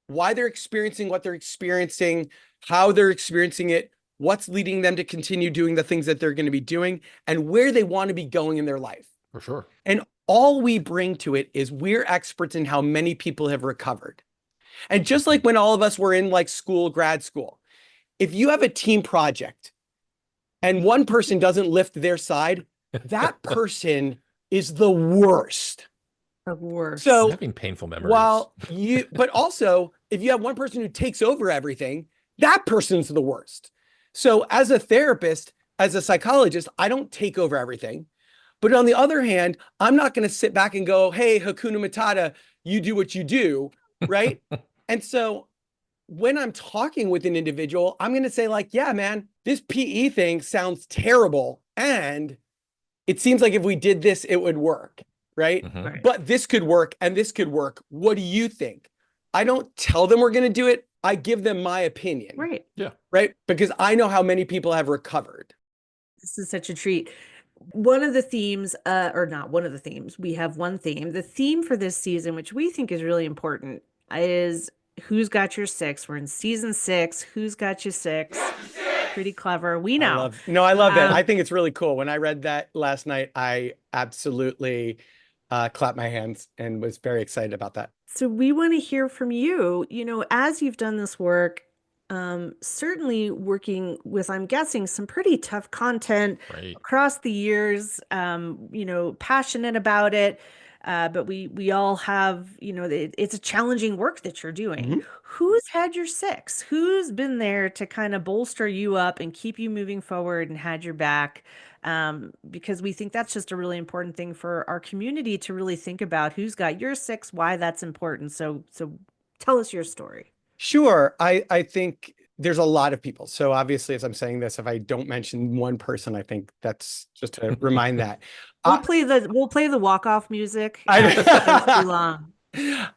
why they're experiencing what they're experiencing, how they're experiencing it, what's leading them to continue doing the things that they're going to be doing, and where they want to be going in their life. For sure. And all we bring to it is we're experts in how many people have recovered. And just like when all of us were in like school, grad school, if you have a team project and one person doesn't lift their side, that person is the worst. The worst. So I'm having painful memories. But also if you have one person who takes over everything, that person's the worst. So as a therapist, as a psychologist, I don't take over everything. But on the other hand, I'm not going to sit back and go, hey, Hakuna Matata, you do what you do, right? And so when I'm talking with an individual, I'm going to say like, yeah, man, this PE thing sounds terrible. And it seems like if we did this, it would work, right? But this could work and this could work. What do you think? I don't tell them we're going to do it. I give them my opinion. Right. Yeah. Right. Because I know how many people have recovered. This is such a treat. One of the themes, or not one of the themes, we have one theme. The theme for this season, which we think is really important, is who's got your six. We're in season 6. Who's got your six? Pretty clever. We know. I love that. I think it's really cool. When I read that last night, I absolutely clapped my hands and was very excited about that. So we want to hear from you, as you've done this work, certainly working with, I'm guessing, some pretty tough content Right. across the years, passionate about it. But we all have, it's a challenging work that you're doing. Mhm. Who's had your six? Who's been there to kind of bolster you up and keep you moving forward and had your back? Because we think that's just a really important thing for our community to really think about who's got your six, why that's important. So tell us your story. Sure. I think there's a lot of people. So obviously, as I'm saying this, if I don't mention one person, I think that's just to remind that. We'll Uh, play the walk-off music if it goes too I, long.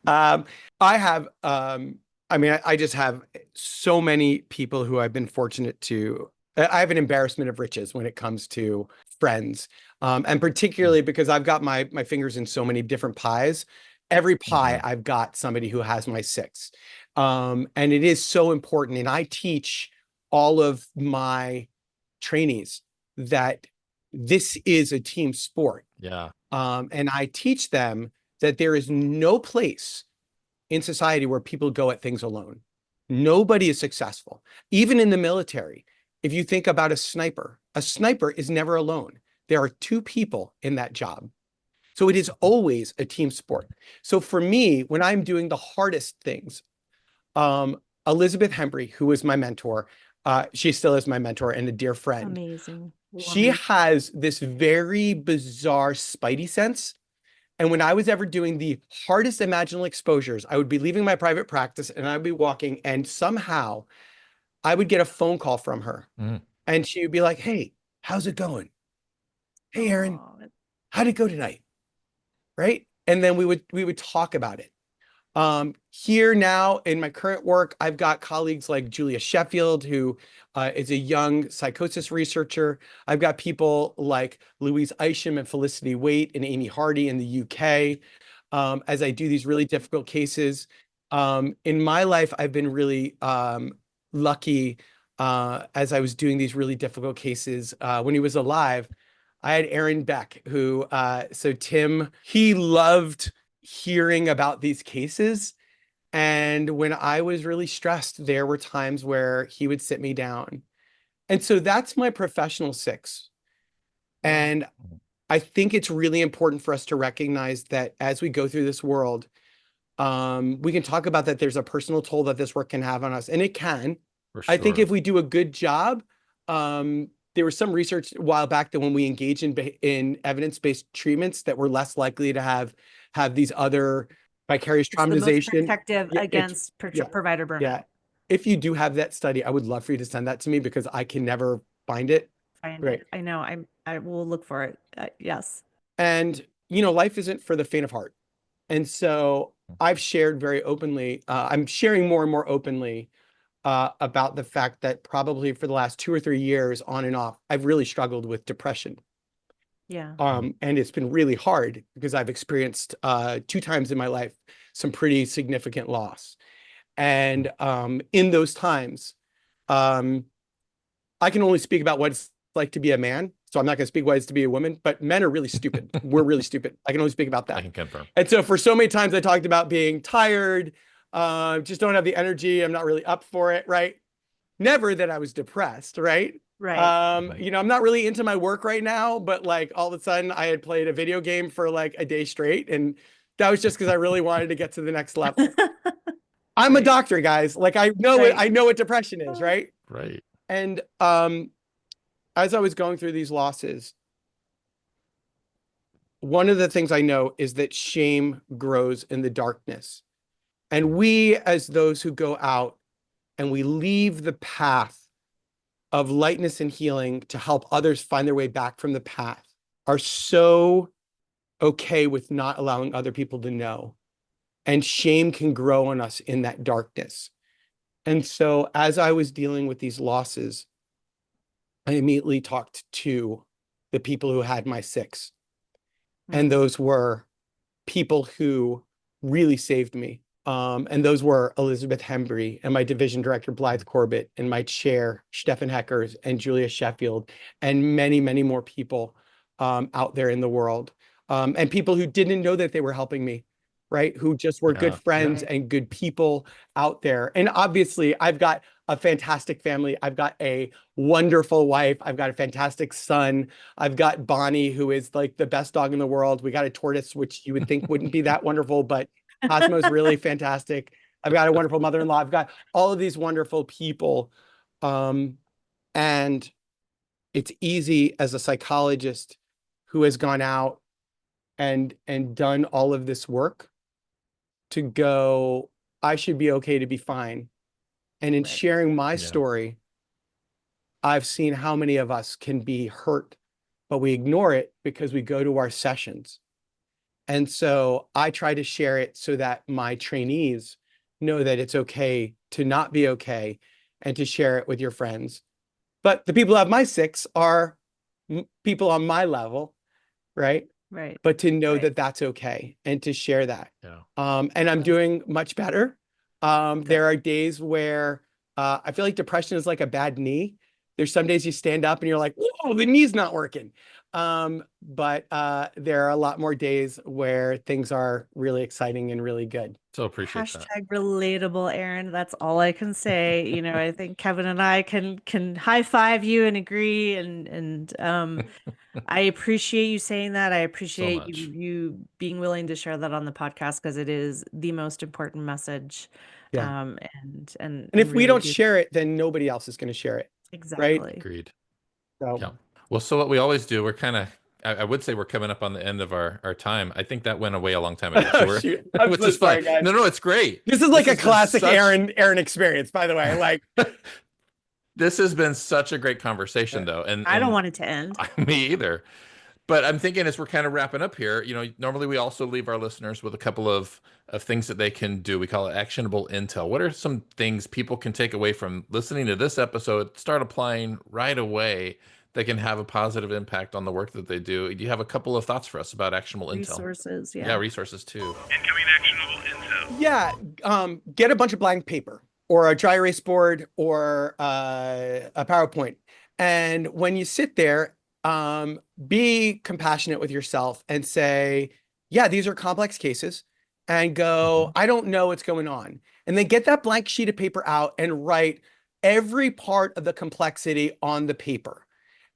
um, I have, I mean, I just have so many people who I've been fortunate to. I have an embarrassment of riches when it comes to friends, and particularly because I've got my fingers in so many different pies. Every pie, Mhm. I've got somebody who has my six, and it is so important. And I teach all of my trainees that this is a team sport. Yeah. And I teach them that there is no place in society where people go at things alone. Nobody is successful. Even in the military, if you think about a sniper is never alone. There are two people in that job. So it is always a team sport. So for me, when I'm doing the hardest things, Elizabeth Hembry, who was my mentor, she still is my mentor and a dear friend. Amazing. Love She it. has this very bizarre spidey sense. And when I was ever doing the hardest imaginable exposures, I would be leaving my private practice and I'd be walking, and somehow I would get a phone call from her. Mm. And she would be like, "Hey, how's it going? Hey, Aaron, Oh, how'd it go tonight?" Right? And then we would talk about it. Here now in my current work, I've got colleagues like Julia Sheffield, who is a young psychosis researcher. I've got people like Louise Isham and Felicity Waite and Amy Hardy in the UK, as I do these really difficult cases. In my life, I've been really lucky as I was doing these really difficult cases. When he was alive, I had Aaron Beck, who, so Tim, he loved hearing about these cases. And when I was really stressed, there were times where he would sit me down. And so that's my professional six. And I think it's really important for us to recognize that as we go through this world, we can talk about that there's a personal toll that this work can have on us, and it can. For I think sure. if we do a good job, there was some research a while back that when we engage in evidence-based treatments, that we're less likely to have these other vicarious it's the most traumatization. protective Yeah, it's against yeah, provider burnout. yeah. If you do have that study, I would love for you to send that to me because I can never find it. Find Right. it. I know. I will look for it. Yes. And life isn't for the faint of heart. And so I've shared very openly, I'm sharing more and more openly about the fact that probably for the last 2 or 3 years on and off, I've really struggled with depression. Yeah. And it's been really hard because I've experienced 2 times in my life some pretty significant loss. And in those times, um, I can only speak about what it's like to be a man. So I'm not going to speak what it's to be a woman, but men are really stupid. We're really stupid. I can only speak about I that. can confirm. And so for so many times I talked about being tired, just don't have the energy. I'm not really up for it, right? Never that I was depressed, right? Right. I'm not really into my work right now, but like all of a sudden I had played a video game for like a day straight. And that was just because I really wanted to get to the next level. I'm a Right. doctor, guys. Like I know Right. I know what depression is, right? Right. And as I was going through these losses, one of the things I know is that shame grows in the darkness. And we, as those who go out and we leave the path of lightness and healing to help others find their way back from the path, are so okay with not allowing other people to know. And shame can grow on us in that darkness. And so as I was dealing with these losses, I immediately talked to the people who had my six. And those were people who really saved me. And those were Elizabeth Hembry and my division director, Blythe Corbett, and my chair, Stefan Heckers, and Julia Sheffield, and many, many more people out there in the world. And people who didn't know that they were helping me. right? Who just were good friends and good people out there. And obviously, I've got a fantastic family. I've got a wonderful wife. I've got a fantastic son. I've got Bonnie, who is like the best dog in the world. We got a tortoise, which you would think wouldn't be that wonderful, but Cosmo's really fantastic. I've got a wonderful mother-in-law. I've got all of these wonderful people. And it's easy as a psychologist who has gone out and done all of this work to go, I should be okay to be fine. And in sharing my story, I've seen how many of us can be hurt, but we ignore it because we go to our sessions. And so I try to share it so that my trainees know that it's okay to not be okay and to share it with your friends. But the people who have my 6 are people on my level, right? Right. But to know that that's okay and to share that. And I'm doing much better. There are days where I feel like depression is like a bad knee. There's some days you stand up and you're like, whoa, the knee's not working. But there are a lot more days where things are really exciting and really good. So appreciate that. Hashtag relatable, Aaron. That's all I can say. You know, I think Kevin and I can high five you and agree. And I appreciate you saying that. I appreciate you being willing to share that on the podcast because it is the most important message. Yeah. And if we really don't share it, then nobody else is going to share it. Exactly. Right? Agreed. So. Yeah. Well, so what we always do, we're kind of, I would say we're coming up on the end of our time. I think that went away a long time ago. So which is fine. No, it's great. This is like a classic Aaron experience, by the way. Like this has been such a great conversation, though. And I don't want it to end. Me either. But I'm thinking as we're kind of wrapping up here, you know, normally we also leave our listeners with a couple of things that they can do. We call it actionable intel. What are some things people can take away from listening to this episode, start applying right away that can have a positive impact on the work that they do? Do you have a couple of thoughts for us about actionable intel? Resources, yeah. Yeah, resources too. Incoming actionable intel. Yeah, get a bunch of blank paper or a dry erase board or a PowerPoint. And when you sit there, be compassionate with yourself and say, yeah, these are complex cases, and go, I don't know what's going on. And then get that blank sheet of paper out and write every part of the complexity on the paper.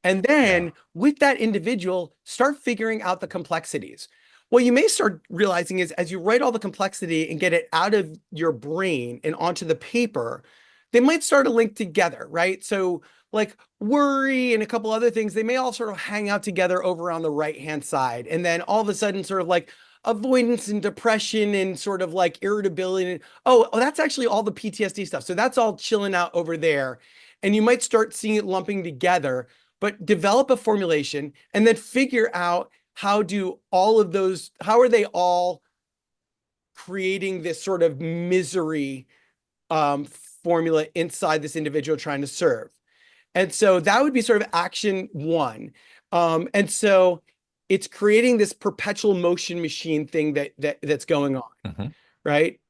And then with that individual, start figuring out the complexities. What you may start realizing is as you write all the complexity and get it out of your brain and onto the paper, they might start to link together, right? So like worry and a couple other things, they may all sort of hang out together over on the right-hand side. And then all of a sudden sort of like avoidance and depression and sort of like irritability. And, oh, that's actually all the PTSD stuff. So that's all chilling out over there. And you might start seeing it lumping together, but develop a formulation and then figure out how do all of those, how are they all creating this sort of misery formula inside this individual trying to serve. And so that would be sort of action 1. And so it's creating this perpetual motion machine thing that's going on, right?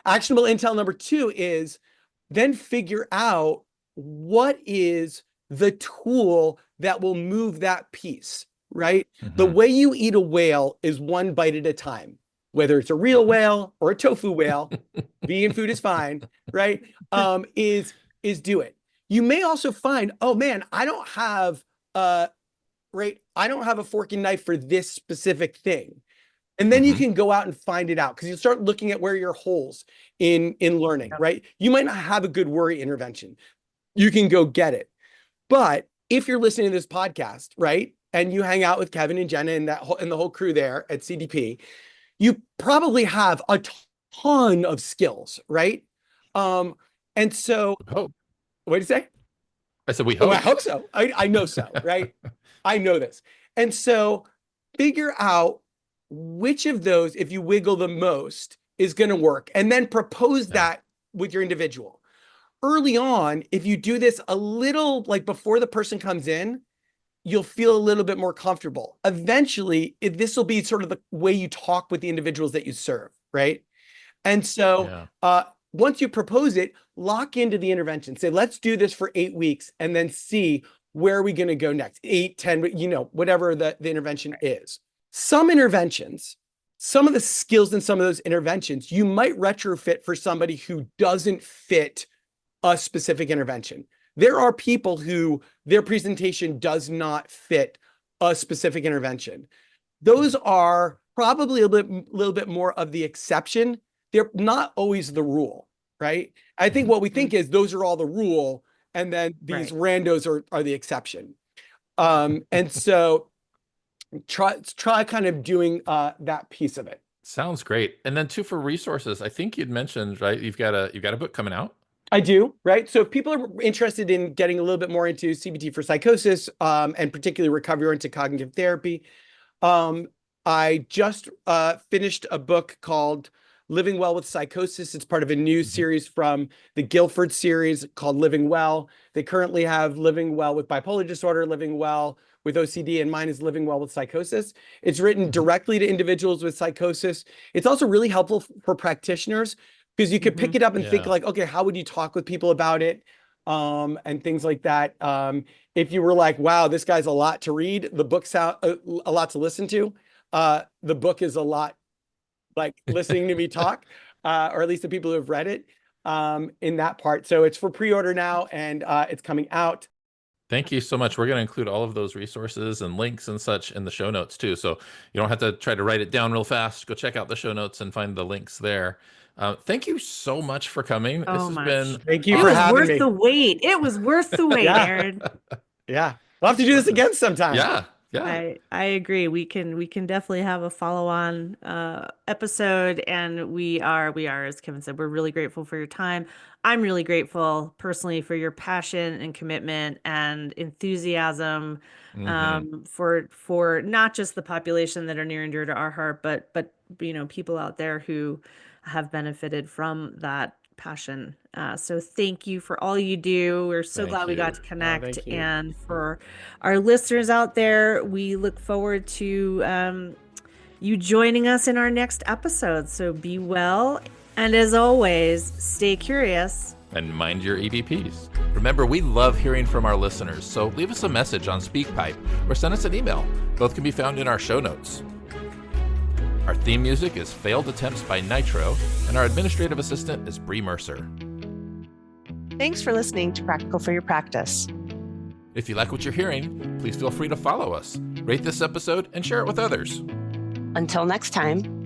Actionable intel number 2 is then figure out what is the tool that will move that piece, right? The way you eat a whale is one bite at a time, whether it's a real whale or a tofu whale, vegan food is fine, right? Is do it. You may also find, oh man, I don't have I don't have a fork and knife for this specific thing. And then you can go out and find it out because you start looking at where your holes in learning, right? You might not have a good worry intervention. You can go get it. But if you're listening to this podcast, right, and you hang out with Kevin and Jenna and the whole crew there at CDP, you probably have a ton of skills, right? And so, what did you say? I said we hope. Oh, I hope so. I know so, right? I know this. And so figure out which of those, if you wiggle the most, is going to work, and then propose that with your individual. Early on, if you do this a little, like before the person comes in, you'll feel a little bit more comfortable. Eventually, this will be sort of the way you talk with the individuals that you serve, right? And so once you propose it, lock into the intervention. Say, let's do this for 8 weeks and then see where are we going to go next. 8, 10, you know, whatever the intervention is. Some interventions some of the skills and some of those interventions you might retrofit for somebody who doesn't fit a specific intervention. There are people who their presentation does not fit a specific intervention. Those are probably a little bit more of the exception. They're not always the rule, right? I think what we think is those are all the rule, and then these randos are the exception. And so try kind of doing that piece of it. Sounds great. And then too, for resources, I think you'd mentioned, right, you've got a book coming out. I do, right? So if people are interested in getting a little bit more into CBT for psychosis, and particularly recovery or into cognitive therapy, I just finished a book called Living Well with Psychosis. It's part of a new series from the Guilford series called Living Well. They currently have Living Well with Bipolar Disorder, Living Well with OCD, and mine is Living Well with Psychosis. It's written directly to individuals with psychosis. It's also really helpful for practitioners because you could pick it up and think like, okay, how would you talk with people about it? And things like that. If you were like, wow, this guy's a lot to read, the book's a lot to listen to. The book is a lot like listening to me talk, or at least the people who have read it in that part. So it's for pre-order now, and it's coming out. Thank you so much. We're going to include all of those resources and links and such in the show notes too. So you don't have to try to write it down real fast. Go check out the show notes and find the links there. Thank you so much for coming. So this much. has been Thank you for having me. It was worth the wait. It was worth the wait, Aaron. Yeah. We'll have to do this again sometime. Yeah. I agree. We can definitely have a follow-on episode, and we are, as Kevin said, we're really grateful for your time. I'm really grateful personally for your passion and commitment and enthusiasm for not just the population that are near and dear to our heart, but people out there who have benefited from that passion. So thank you for all you do. We're so glad we got to connect. And for our listeners out there, we look forward to you joining us in our next episode. So be well. And as always, stay curious. And mind your EBPs. Remember, we love hearing from our listeners, so leave us a message on SpeakPipe or send us an email. Both can be found in our show notes. Our theme music is Failed Attempts by Nitro, and our administrative assistant is Bree Mercer. Thanks for listening to Practical for Your Practice. If you like what you're hearing, please feel free to follow us, rate this episode, and share it with others. Until next time.